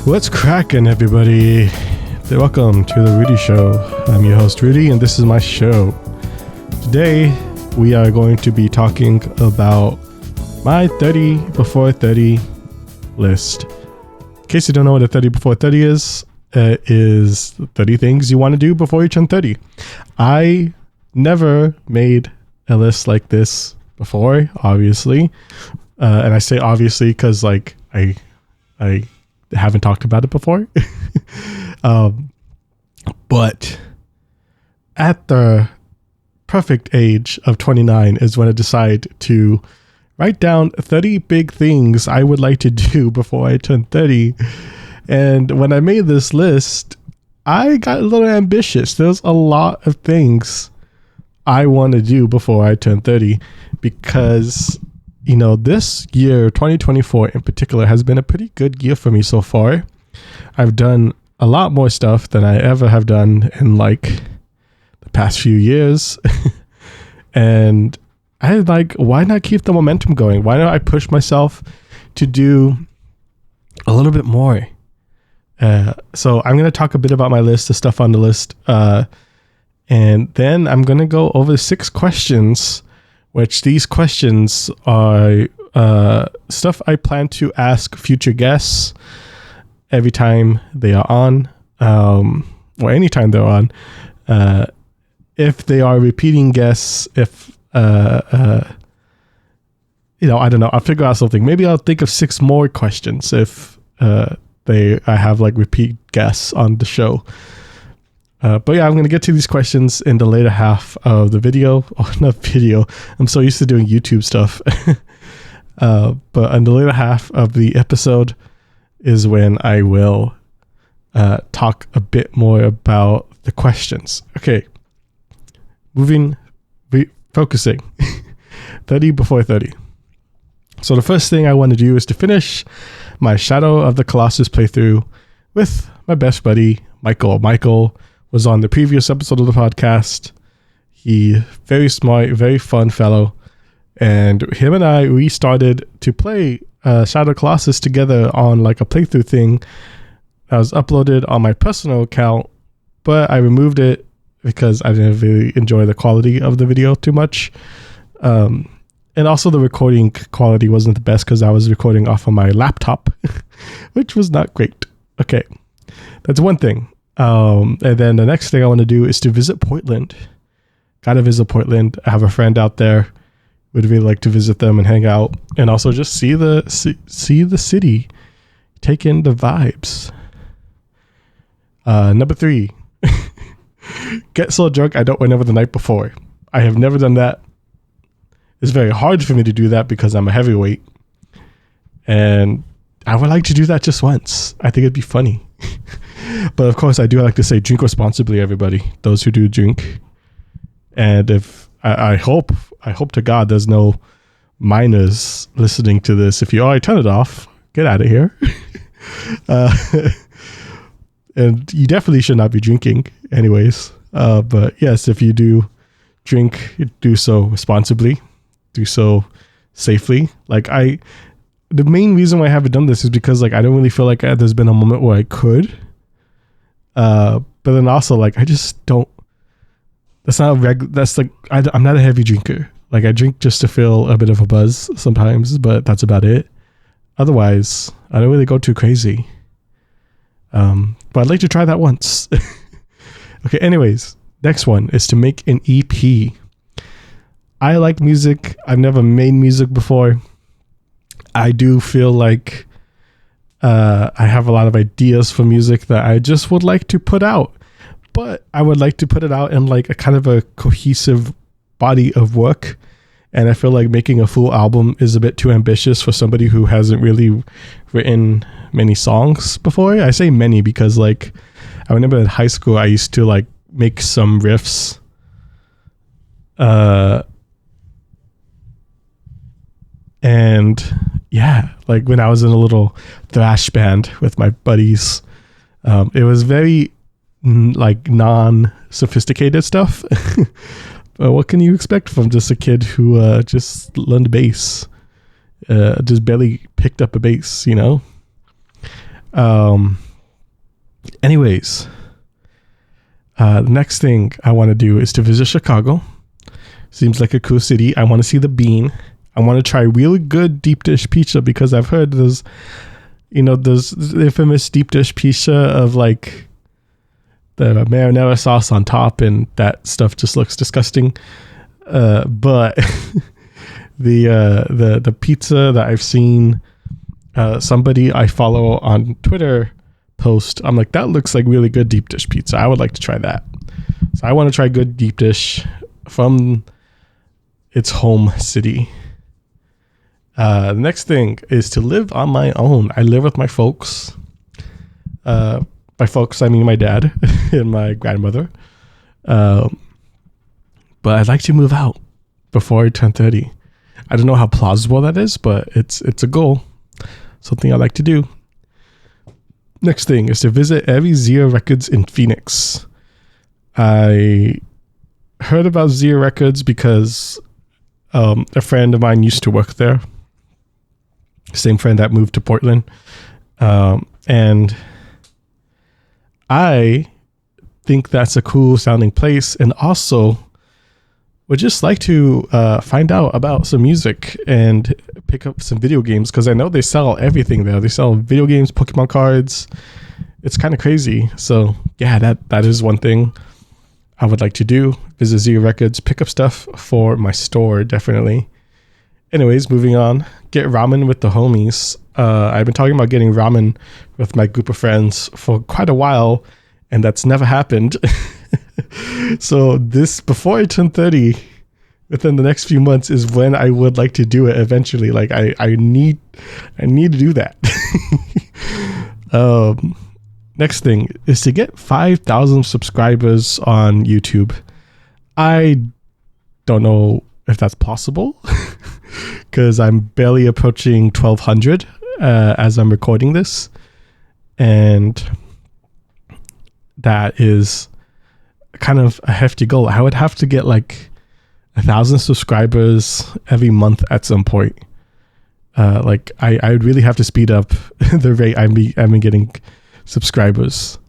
What's cracking, everybody? Welcome to the Rudy Show. I'm your host, Rudy, and this is my show. Today, we are going to be talking about my 30 before 30 list. In case you don't know what a 30 before 30 is 30 things you want to do before you turn 30. I never made a list like this before, obviously. And I say obviously because like I haven't talked about it before. But at the perfect age of 29 is when I decide to write down 30 big things I would like to do before I turn 30. And when I made this list, I got a little ambitious. There's a lot of things I want to do before I turn 30 because, you know, this year, 2024 in particular, has been a pretty good year for me so far. I've done a lot more stuff than I ever have done in like the past few years. And I like, why not keep the momentum going? Why not I push myself to do a little bit more? So I'm going to talk a bit about my list, the stuff on the list. And then I'm going to go over 6 questions, which these questions are stuff I plan to ask future guests every time they are on, or anytime they're on. If they are repeating guests, if, I don't know, I'll figure out something. Maybe I'll think of 6 more questions if I have like repeat guests on the show. But yeah, I'm going to get to these questions in the later half of the video. Oh, not video. I'm so used to doing YouTube stuff. But in the later half of the episode is when I will talk a bit more about the questions. Okay. Focusing. 30 before 30. So the first thing I want to do is to finish my Shadow of the Colossus playthrough with my best buddy, Michael. Michael was on the previous episode of the podcast. He very smart, very fun fellow. And him and I, we started to play Shadow of the Colossus together on like a playthrough thing that was uploaded on my personal account, but I removed it because I didn't really enjoy the quality of the video too much. And also the recording quality wasn't the best because I was recording off of my laptop, which was not great. Okay, that's one thing. And then the next thing I want to do is to visit Portland. Gotta visit Portland. I have a friend out there. Would really like to visit them and hang out, and also just see the city, take in the vibes. Number 3, get so drunk I don't remember the night before. I have never done that. It's very hard for me to do that because I'm a heavyweight, and I would like to do that just once. I think it'd be funny. But of course, I do like to say drink responsibly, everybody. Those who do drink, and if I hope to God there's no minors listening to this. If you are, turn it off. Get out of here. And you definitely should not be drinking, anyways. But yes, if you do drink, do so responsibly. Do so safely. The main reason why I haven't done this is because like I don't really feel like there's been a moment where I could. But then also like I just don't. That's not that's like I'm not a heavy drinker. Like I drink just to feel a bit of a buzz sometimes, but that's about it. Otherwise, I don't really go too crazy. But I'd like to try that once. Okay. Anyways, next one is to make an EP. I like music. I've never made music before. I do feel like I have a lot of ideas for music that I just would like to put out, but I would like to put it out in like a kind of a cohesive body of work. And I feel like making a full album is a bit too ambitious for somebody who hasn't really written many songs before. I say many because like I remember in high school I used to like make some riffs. And yeah, like when I was in a little thrash band with my buddies, it was very like non-sophisticated stuff. What can you expect from just a kid who just learned bass, just barely picked up a bass, you know? Anyways, the next thing I want to do is to visit Chicago. Seems like a cool city. I want to see the Bean. I want to try really good deep dish pizza because I've heard there's the infamous deep dish pizza of like the marinara sauce on top, and that stuff just looks disgusting. But the pizza that I've seen somebody I follow on Twitter post, I'm like, that looks like really good deep dish pizza. I would like to try that. So I want to try good deep dish from its home city. The next thing is to live on my own. I live with my folks. By folks, I mean my dad and my grandmother. But I'd like to move out before I turn 30. I don't know how plausible that is, but it's a goal. Something I like to do. Next thing is to visit every Zia Records in Phoenix. I heard about Zia Records because a friend of mine used to work there. Same friend that moved to Portland. And I think that's a cool sounding place, and also would just like to find out about some music and pick up some video games, because I know they sell everything there. They sell video games, Pokemon cards. It's kind of crazy. So yeah, that is one thing I would like to do. Visit Zia Records, pick up stuff for my store, definitely. Anyways, moving on. Get ramen with the homies. I've been talking about getting ramen with my group of friends for quite a while, and that's never happened. So before I turn 30, within the next few months, is when I would like to do it eventually. Like I need to do that. Next thing is to get 5,000 subscribers on YouTube. I don't know if that's possible because I'm barely approaching 1,200 as I'm recording this, and that is kind of a hefty goal. I would have to get like 1,000 subscribers every month at some point. I would really have to speed up the rate I'm getting subscribers.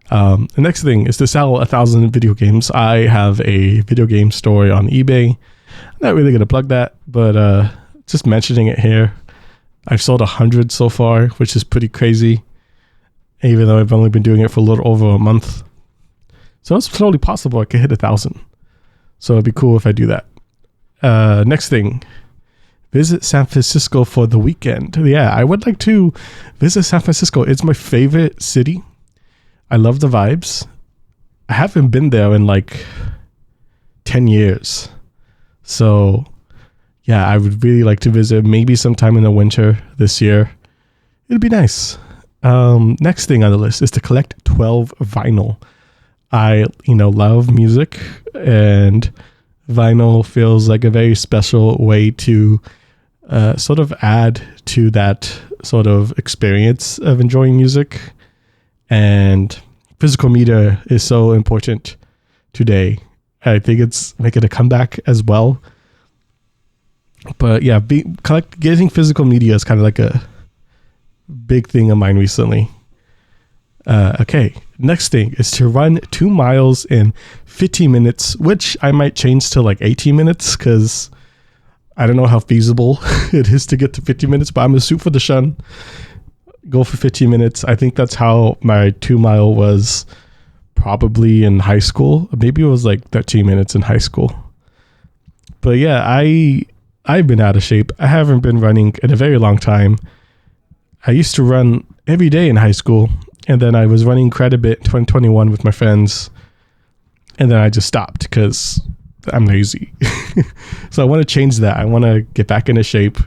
The next thing is to sell 1,000 video games. I have a video game store on eBay. I'm not really going to plug that, but just mentioning it here. I've sold 100 so far, which is pretty crazy, even though I've only been doing it for a little over a month. So it's totally possible I could hit 1,000. So it'd be cool if I do that. Next thing, visit San Francisco for the weekend. Yeah, I would like to visit San Francisco. It's my favorite city. I love the vibes. I haven't been there in like 10 years. So yeah, I would really like to visit maybe sometime in the winter this year. It'd be nice. Next thing on the list is to collect 12 vinyl. I, love music, and vinyl feels like a very special way to sort of add to that sort of experience of enjoying music. And physical media is so important today. I think it's making a comeback as well. But yeah, getting physical media is kind of like a big thing of mine recently. Okay, next thing is to run 2 miles in 15 minutes, which I might change to like 18 minutes because I don't know how feasible it is to get to 15 minutes, but I'm going to shoot for the sun, go for 15 minutes. I think that's how my 2 mile was probably in high school. Maybe it was like 13 minutes in high school. But yeah, I've been out of shape. I haven't been running in a very long time. I used to run every day in high school, and then I was running quite a bit in 2021 with my friends, and then I just stopped because I'm lazy. So I want to change that. I want to get back into shape,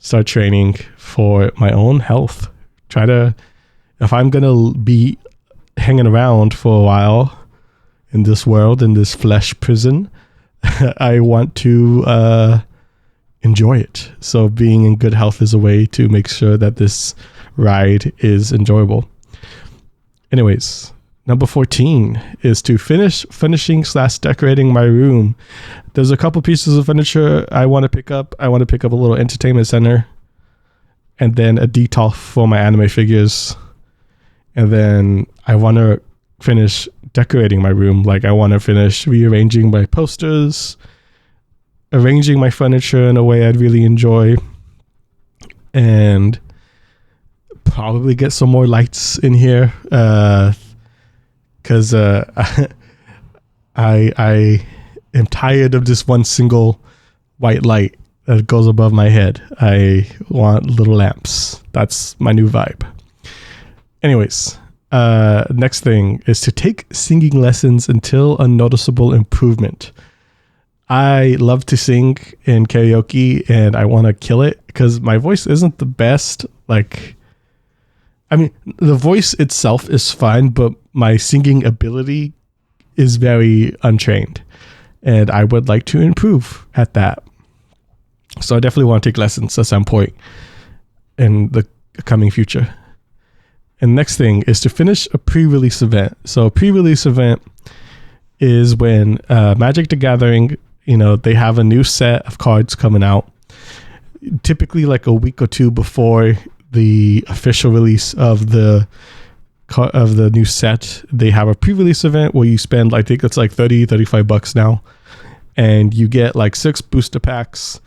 start training for my own health. If I'm going to be hanging around for a while in this world, in this flesh prison, I want to enjoy it. So being in good health is a way to make sure that this ride is enjoyable. Anyways, number 14 is to finishing/decorating my room. There's a couple pieces of furniture I want to pick up. I want to pick up a little entertainment center and then a detail for my anime figures. And then I want to finish decorating my room. Like I want to finish rearranging my posters, arranging my furniture in a way I'd really enjoy, and probably get some more lights in here. Because I am tired of this one single white light that goes above my head. I want little lamps. That's my new vibe. Anyways, next thing is to take singing lessons until a noticeable improvement. I love to sing in karaoke and I want to kill it because my voice isn't the best. Like, I mean, the voice itself is fine, but my singing ability is very untrained and I would like to improve at that. So I definitely want to take lessons at some point in the coming future. And next thing is to finish a pre-release event. So a pre-release event is when Magic the Gathering, you know, they have a new set of cards coming out, typically like a week or two before the official release of the new set. They have a pre-release event where you spend, I think it's like $35 now, and you get like 6 booster packs.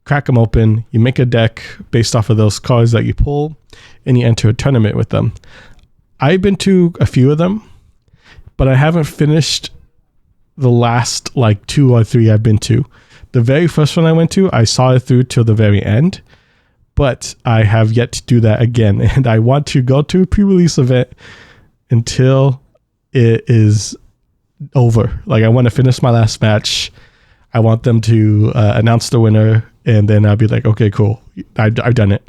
Crack them open, you make a deck based off of those cards that you pull, and you enter a tournament with them. I've been to a few of them, but I haven't finished the last like 2 or 3 I've been to. The very first one I went to, I saw it through till the very end, but I have yet to do that again. And I want to go to a pre-release event until it is over. Like I want to finish my last match. I want them to announce the winner, and then I'll be like, okay, cool, I've done it.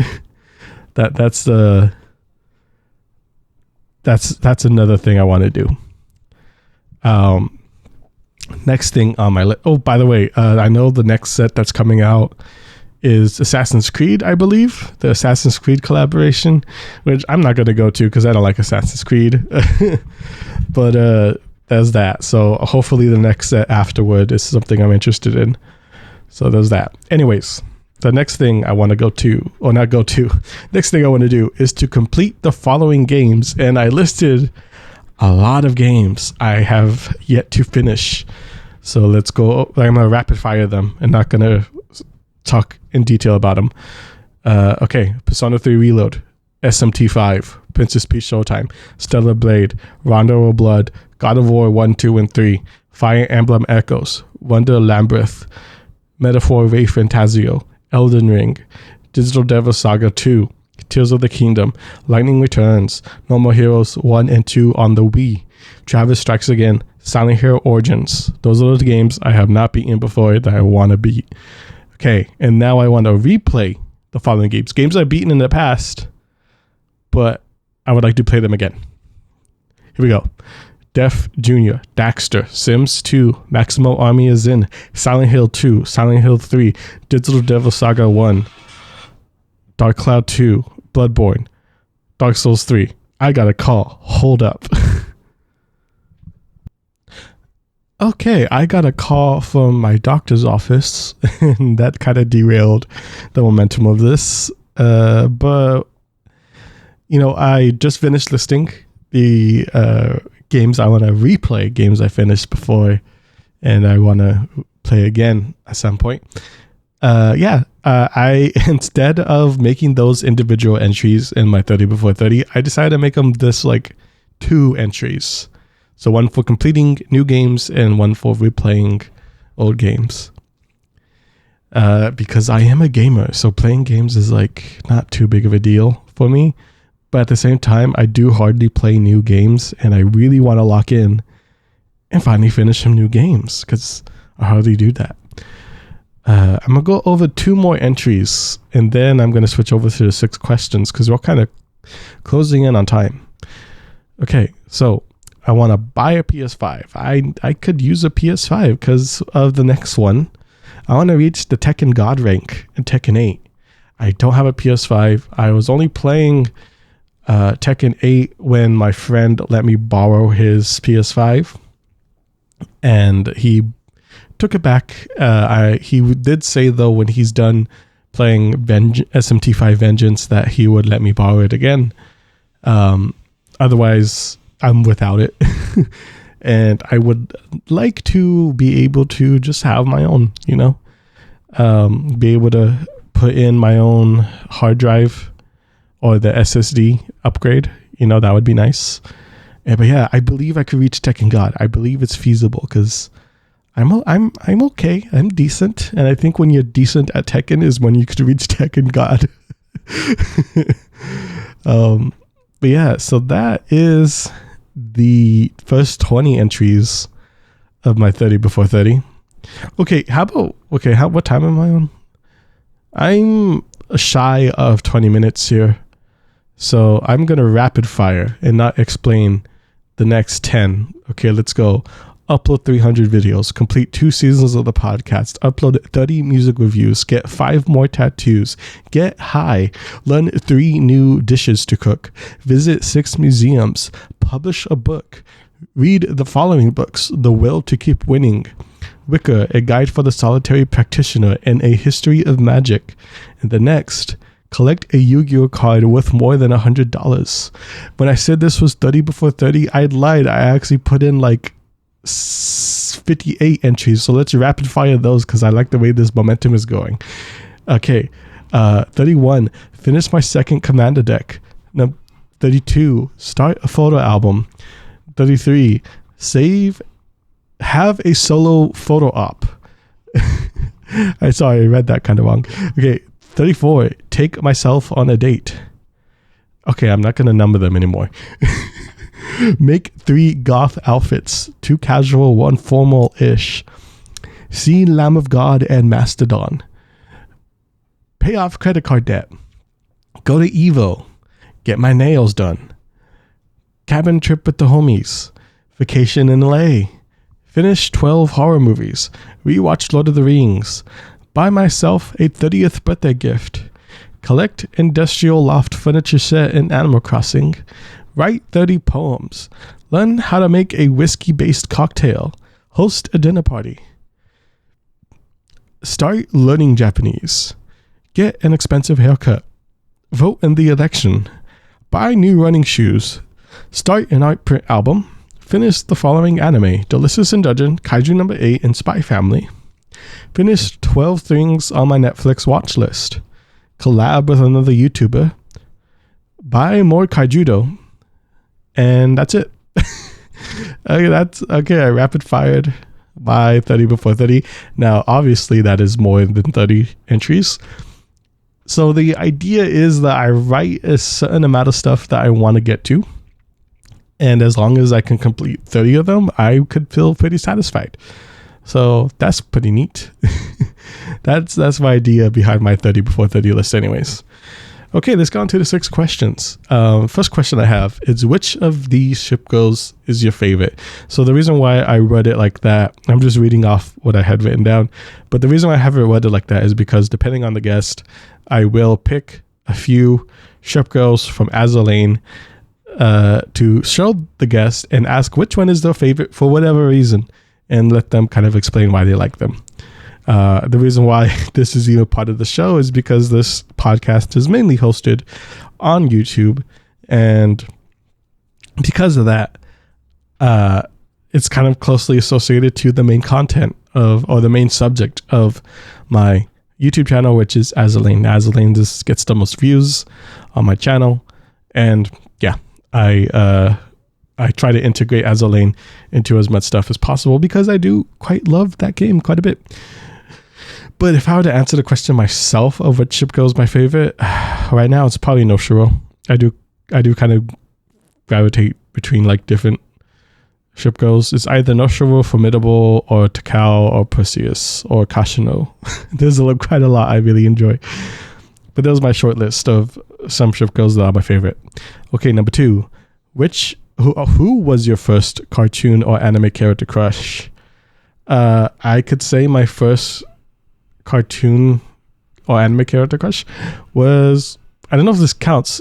That's another thing I want to do. Next thing on my list. Oh, by the way, I know the next set that's coming out is Assassin's Creed, I believe, the Assassin's Creed collaboration, which I'm not going to go to because I don't like Assassin's Creed. But there's that. So hopefully the next set afterward is something I'm interested in. So there's that. Anyways, the next thing I want to next thing I want to do is to complete the following games. And I listed a lot of games I have yet to finish. So let's go. I'm going to rapid fire them and not going to talk in detail about them. Okay. Persona 3 Reload, SMT5, Princess Peach Showtime, Stellar Blade, Rondo of Blood, God of War 1, 2, and 3, Fire Emblem Echoes, Wonder Labyrinth, Metaphor Ray Fantasio, Elden Ring, Digital Devil Saga 2, Tears of the Kingdom, Lightning Returns, No More Heroes 1 and 2 on the Wii, Travis Strikes Again, Silent Hill Origins. Those are the games I have not beaten before that I want to beat. Okay, and now I want to replay the following games. Games I've beaten in the past, but I would like to play them again. Here we go. Def Jr., Daxter, Sims 2, Maximo Army is in, Silent Hill 2, Silent Hill 3, Digital Devil Saga 1, Dark Cloud 2, Bloodborne, Dark Souls 3. I got a call. Hold up. Okay, I got a call from my doctor's office, and that kind of derailed the momentum of this. But, you know, I just finished listing the games I want to replay, games I finished before, and I want to play again at some point. I instead of making those individual entries in my 30 before 30, I decided to make them this like 2 entries. So one for completing new games and one for replaying old games. Because I am a gamer, so playing games is like not too big of a deal for me. But at the same time, I do hardly play new games, and I really want to lock in and finally finish some new games because I hardly do that. I'm going to go over 2 more entries, and then I'm going to switch over to the 6 questions because we're kind of closing in on time. Okay, so I want to buy a PS5. I could use a PS5 because of the next one. I want to reach the Tekken God rank in Tekken 8. I don't have a PS5. I was only playing Tekken 8 when my friend let me borrow his PS5, and he took it back. He did say though when he's done playing SMT5 Vengeance that he would let me borrow it again. Otherwise, I'm without it. And I would like to be able to just have my own, be able to put in my own hard drive or the SSD upgrade. That would be nice. But yeah, I believe I could reach Tekken God. I believe it's feasible because I'm okay. I'm decent, and I think when you're decent at Tekken is when you could reach Tekken God. But yeah, so that is the first 20 entries of my 30 before 30. What time am I on? I'm shy of 20 minutes here. So I'm going to rapid fire and not explain the next 10. Okay, let's go. Upload 300 videos, complete 2 seasons of the podcast, upload 30 music reviews, get 5 more tattoos, get high, learn 3 new dishes to cook, visit 6 museums, publish a book, read the following books: The Will to Keep Winning, Wicca, A Guide for the Solitary Practitioner, and A History of Magic. And the next, collect a Yu-Gi-Oh card worth more than $100. When I said this was 30 before 30, I lied. I actually put in like 58 entries. So let's rapid fire those because I like the way this momentum is going. Okay. 31, finish my second Commander deck. 32, start a photo album. 33, have a solo photo op. I read that kind of wrong. Okay. 34, take myself on a date. Okay, I'm not going to number them anymore. Make 3 goth outfits, 2 casual, 1 formal-ish. See Lamb of God and Mastodon. Pay off credit card debt. Go to Evo. Get my nails done. Cabin trip with the homies. Vacation in LA. Finish 12 horror movies. Rewatch Lord of the Rings. Buy myself a 30th birthday gift. Collect industrial loft furniture set in Animal Crossing. Write 30 poems. Learn how to make a whiskey-based cocktail. Host a dinner party. Start learning Japanese. Get an expensive haircut. Vote in the election. Buy new running shoes. Start an art print album. Finish the following anime: Delicious in Dungeon, Kaiju Number 8, and Spy Family. Finish 12 things on my Netflix watch list. Collab with another YouTuber. Buy more Kaijudo. And that's it. Okay. I rapid fired my 30 before 30. Now, obviously, that is more than 30 entries. So the idea is that I write a certain amount of stuff that I want to get to. And as long as I can complete 30 of them, I could feel pretty satisfied. So that's pretty neat. That's my idea behind my 30 before 30 list anyways. Okay, let's go on to the 6 questions. First question I have is, which of these ship girls is your favorite? So the reason why I read it like that, I'm just reading off what I had written down, but the reason why I have it read it like that is because depending on the guest, I will pick a few ship girls from Azur to show the guest and ask which one is their favorite for whatever reason, and let them kind of explain why they like them. The reason why this is even part of the show is because this podcast is mainly hosted on YouTube, and because of that, it's kind of closely associated to the main content or the main subject of my YouTube channel, which is Azur. Azur just gets the most views on my channel, and yeah, I try to integrate Azur into as much stuff as possible because I do quite love that game quite a bit. But if I were to answer the question myself of what ship girl is my favorite, right now it's probably Noshiro. I do kind of gravitate between like different ship girls. It's either Noshiro, Formidable, or Takao, or Perseus, or Kashino. There's quite a lot I really enjoy. But that was my short list of some ship girls that are my favorite. Okay, number 2. Who was your first cartoon or anime character crush? I could say my first cartoon or anime character crush was, I don't know if this counts,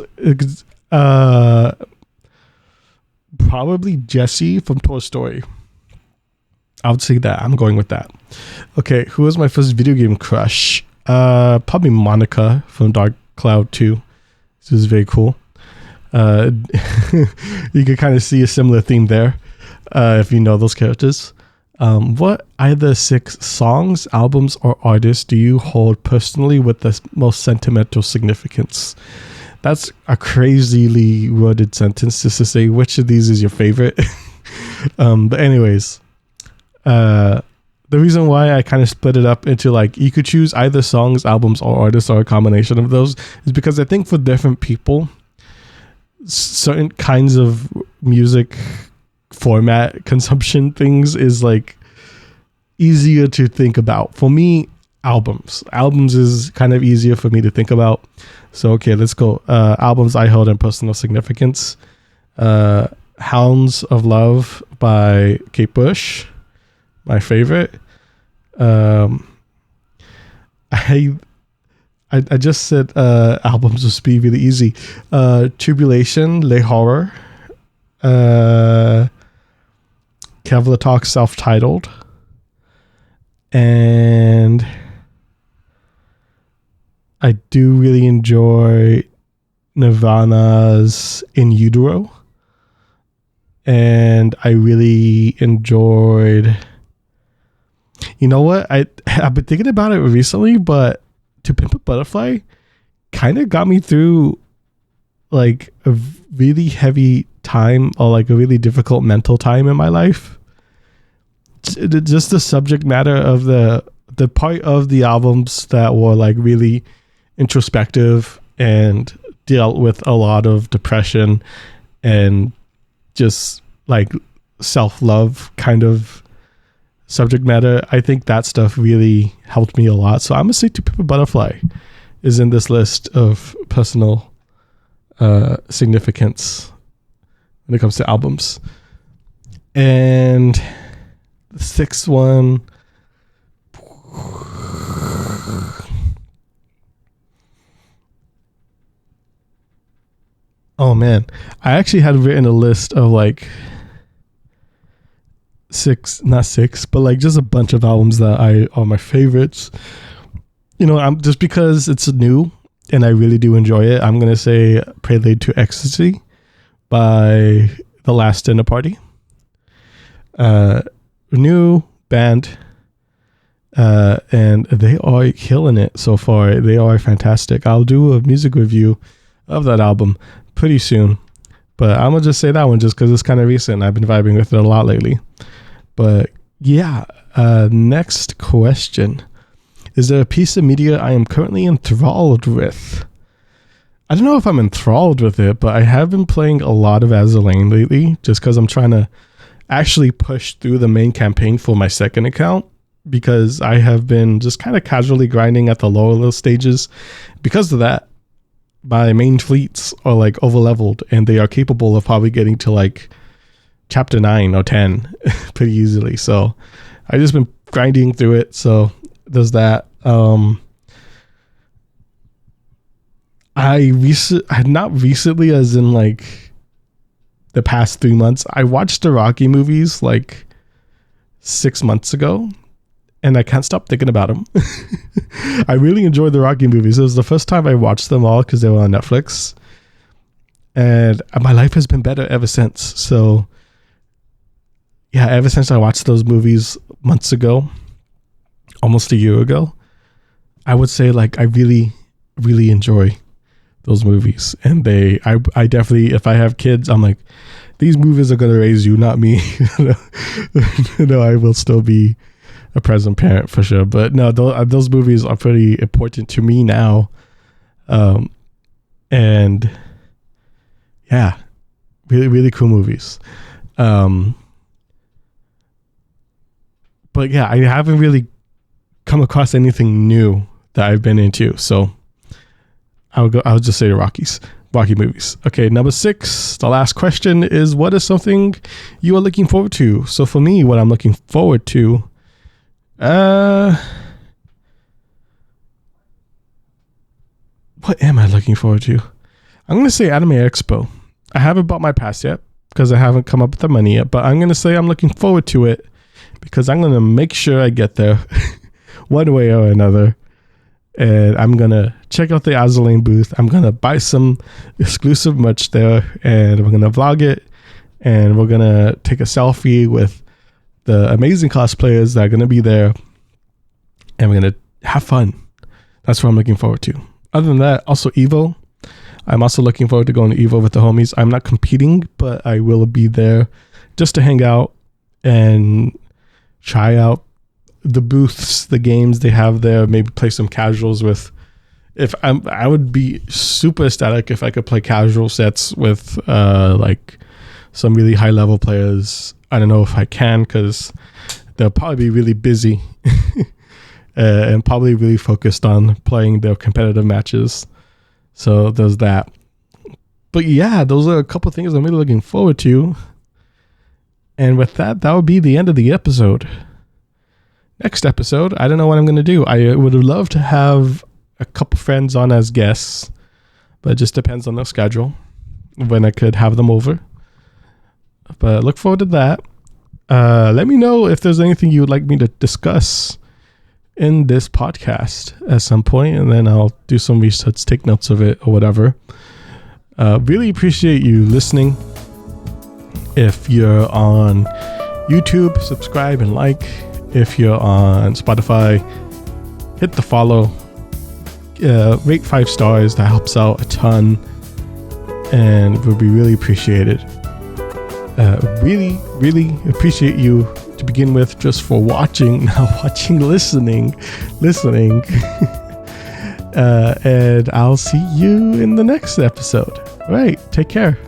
probably Jessie from Toy Story. I would say that. I'm going with that. Okay, who was my first video game crush? Probably Monica from Dark Cloud 2. This is very cool. Uh, you could kind of see a similar theme there if you know those characters. What either 6 songs, albums, or artists do you hold personally with the most sentimental significance? That's a crazily worded sentence just to say which of these is your favorite. But anyways, the reason why I kind of split it up into like you could choose either songs, albums, or artists, or a combination of those is because I think for different people, certain kinds of music format consumption things is like easier to think about. For me, albums is kind of easier for me to think about. So okay, let's go. Albums I hold in personal significance. Hounds of Love by Kate Bush, my favorite. I just said albums would be really easy. Tribulation, Le Horror. Kevlar Talk self-titled. And I do really enjoy Nirvana's In Utero. And I really enjoyed... You know what? I've been thinking about it recently, but To Pimp a Butterfly kind of got me through like a really heavy time or like a really difficult mental time in my life. Just the subject matter of the part of the albums that were like really introspective and dealt with a lot of depression and just like self-love kind of subject matter. I think that stuff really helped me a lot. So I'm gonna say To Pimp a Butterfly is in this list of personal significance when it comes to albums. And the 6th one, oh man, I actually had written a list of like 6, not 6, but like just a bunch of albums that are my favorites. You know, I'm just because it's new and I really do enjoy it. I'm gonna say Prelude to Ecstasy by The Last Dinner Party. New band, and they are killing it so far. They are fantastic. I'll do a music review of that album pretty soon, but I'm gonna just say that one just because it's kind of recent. I've been vibing with it a lot lately. But yeah, next question. Is there a piece of media I am currently enthralled with? I don't know if I'm enthralled with it, but I have been playing a lot of Azalane lately just because I'm trying to actually push through the main campaign for my second account, because I have been just kind of casually grinding at the lower stages. Because of that, my main fleets are like over leveled and they are capable of probably getting to like chapter 9 or 10 pretty easily. So I just been grinding through it. So there's that. I not recently, as in like the past 3 months, I watched the Rocky movies like 6 months ago and I can't stop thinking about them. I really enjoyed the Rocky movies. It was the first time I watched them all because they were on Netflix, and my life has been better ever since. So yeah, ever since I watched those movies months ago, almost a year ago, I would say like I really, really enjoy those movies. And I definitely, if I have kids, I'm like, these movies are going to raise you, not me. No, I will still be a present parent for sure. But no, those movies are pretty important to me now. And yeah, really, really cool movies. But yeah, I haven't really come across anything new that I've been into. So I'll just say the Rocky movies. Okay, number 6, the last question is, what is something you are looking forward to? So for me, what I'm looking forward to, what am I looking forward to? I'm going to say Anime Expo. I haven't bought my pass yet because I haven't come up with the money yet, but I'm going to say I'm looking forward to it because I'm going to make sure I get there one way or another. and I'm gonna check out the Azalane booth. I'm gonna buy some exclusive merch there, and we're gonna vlog it, and we're gonna take a selfie with the amazing cosplayers that are gonna be there, and we're gonna have fun. That's what I'm looking forward to. Other than that, also Evo. I'm also looking forward to going to Evo with the homies. I'm not competing, but I will be there just to hang out and try out the booths, the games they have there, maybe play some casuals with. I would be super ecstatic if I could play casual sets with like some really high level players. I don't know if I can, because they'll probably be really busy and probably really focused on playing their competitive matches. So there's that. But yeah, those are a couple of things I'm really looking forward to. And with that, that would be the end of the episode. Next episode, I don't know what I'm going to do. I would love to have a couple friends on as guests, but it just depends on their schedule when I could have them over. But look forward to that. Let me know if there's anything you would like me to discuss in this podcast at some point, and then I'll do some research, take notes of it or whatever. Really appreciate you listening. If you're on YouTube, subscribe and like. If you're on Spotify, hit the follow. Rate 5 stars. That helps out a ton and would be really appreciated. Really appreciate you to begin with, just for listening. And I'll see you in the next episode. All right, take care.